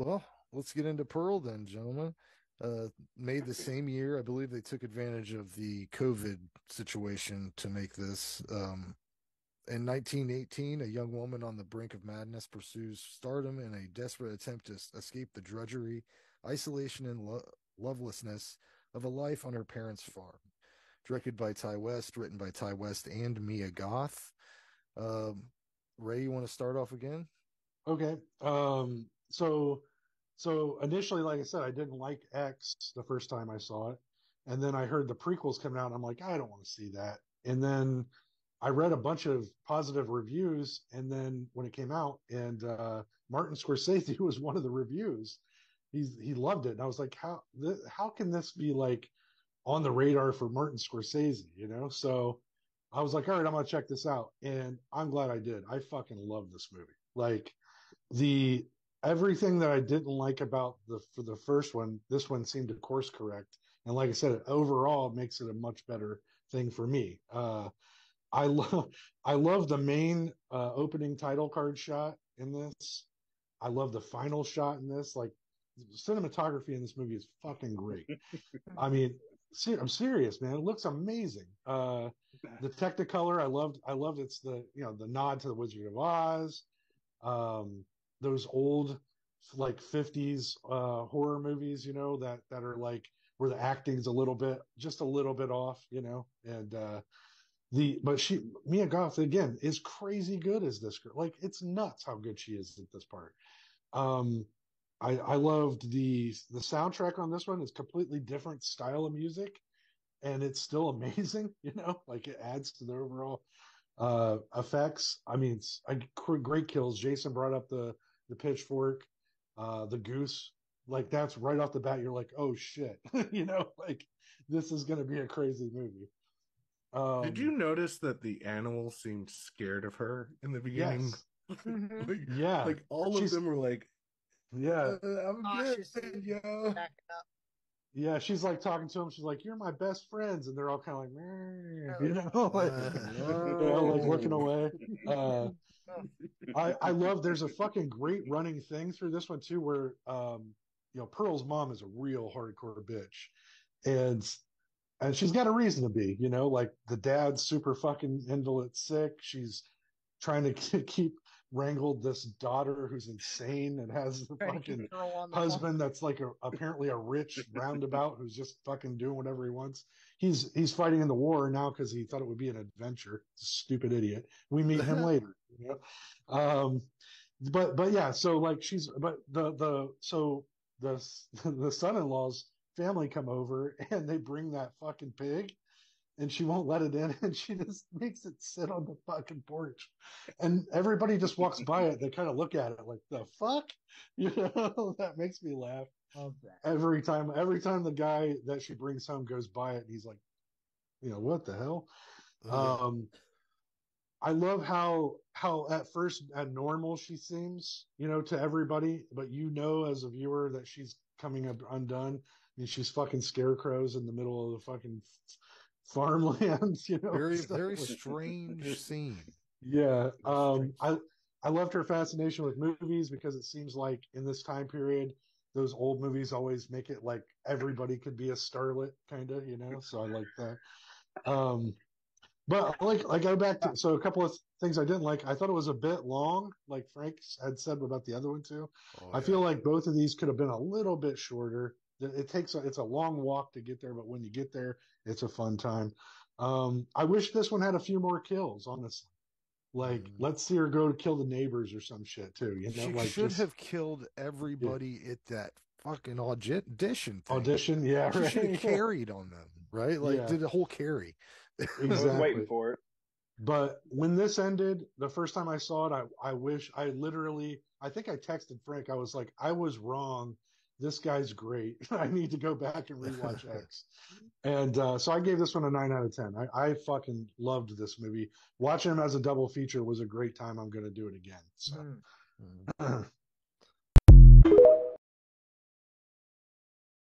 Well, let's get into Pearl then, gentlemen. Made the same year. I believe they took advantage of the COVID situation to make this. In 1918, a young woman on the brink of madness pursues stardom in a desperate attempt to escape the drudgery, isolation, and lovelessness of a life on her parents' farm. Directed by Ty West, written by Ty West and Mia Goth. Um, Ray, you want to start off again? Okay. So initially, like I said, I didn't like X the first time I saw it. And then I heard the prequels coming out, and I'm like, I don't want to see that. And then I read a bunch of positive reviews, and then when it came out, and Martin Scorsese was one of the reviews. He loved it. And I was like, how can this be like on the radar for Martin Scorsese, you know? So I was like, all right, I'm gonna check this out. And I'm glad I did. I fucking love this movie. Like the everything that I didn't like about the first one, this one seemed to course correct. And like I said, overall it makes it a much better thing for me. I love I love the main opening title card shot in this. I love the final shot in this. Like cinematography in this movie is fucking great. I mean, I'm serious, man. It looks amazing. The Technicolor, I loved it's the nod to the Wizard of Oz. Um, those old like 50s horror movies, that are like where the acting's just a little bit off, and the but she Mia Goth again is crazy good as this girl. Like it's nuts how good she is at this part. Um, I loved the soundtrack on this one. It's completely different style of music, and it's still amazing. Like it adds to the overall effects. I mean, great kills. Jason brought up the pitchfork, the goose. Like that's right off the bat. You're like, oh shit, like this is going to be a crazy movie. Did you Um, notice that the animals seemed scared of her in the beginning? yes, Mhm. like, yeah, like all of she's them were like, yeah. I'm good, Cautiously yo. backing up. Yeah, she's like talking to him. She's like, "You're my best friends," and they're all kind of like, "Meh," Oh, like looking No. away. Uh, oh, I love. There's a fucking great running thing through this one too, where Pearl's mom is a real hardcore bitch, and and she's got a reason to be. Like the dad's super fucking invalid sick. She's trying to keep wrangled this daughter who's insane and has the trying to keep fucking the girl on the farm. husband that's like apparently a rich roundabout who's just fucking doing whatever he wants. He's fighting in the war now because he thought it would be an adventure. Stupid idiot. We meet him later. But yeah. So like the the son-in-law's family come over and they bring that fucking pig and she won't let it in and she just makes it sit on the fucking porch and everybody just walks by it, they kind of look at it like the fuck. That makes me laugh Love that. every time the guy that she brings home goes by it and he's like, what the hell. um I love how at first normal she seems, to everybody, but as a viewer that she's coming up undone. I mean, she's fucking scarecrows in the middle of the fucking farmlands, Very, stuff very like. strange scene. Yeah. Very strange. I loved her fascination with movies because it seems like in this time period, those old movies always make it like everybody could be a starlet, kind of, So I like that. Um, but I go back to a couple of things I didn't like. I thought it was a bit long, like Frank had said about the other one too. Oh I feel yeah. like both of these could have been a little bit shorter. It's a long walk to get there, but when you get there, it's a fun time. I wish this one had a few more kills, honestly. Like, Mm. let's see her go to kill the neighbors or some shit too. She Like should just have killed yeah. everybody at that fucking audition thing. Audition. Yeah, She should have right. Yeah, carried on them, right? Like yeah, did a whole carry. I was waiting exactly. for it. But when this ended, the first time I saw it, I wish I think I texted Frank. I was like, I was wrong. This guy's great. I need to go back and rewatch X. And so I gave this one a 9 out of 10. I fucking loved this movie. Watching him as a double feature was a great time. I'm going to do it again. So, Hmm. Mm.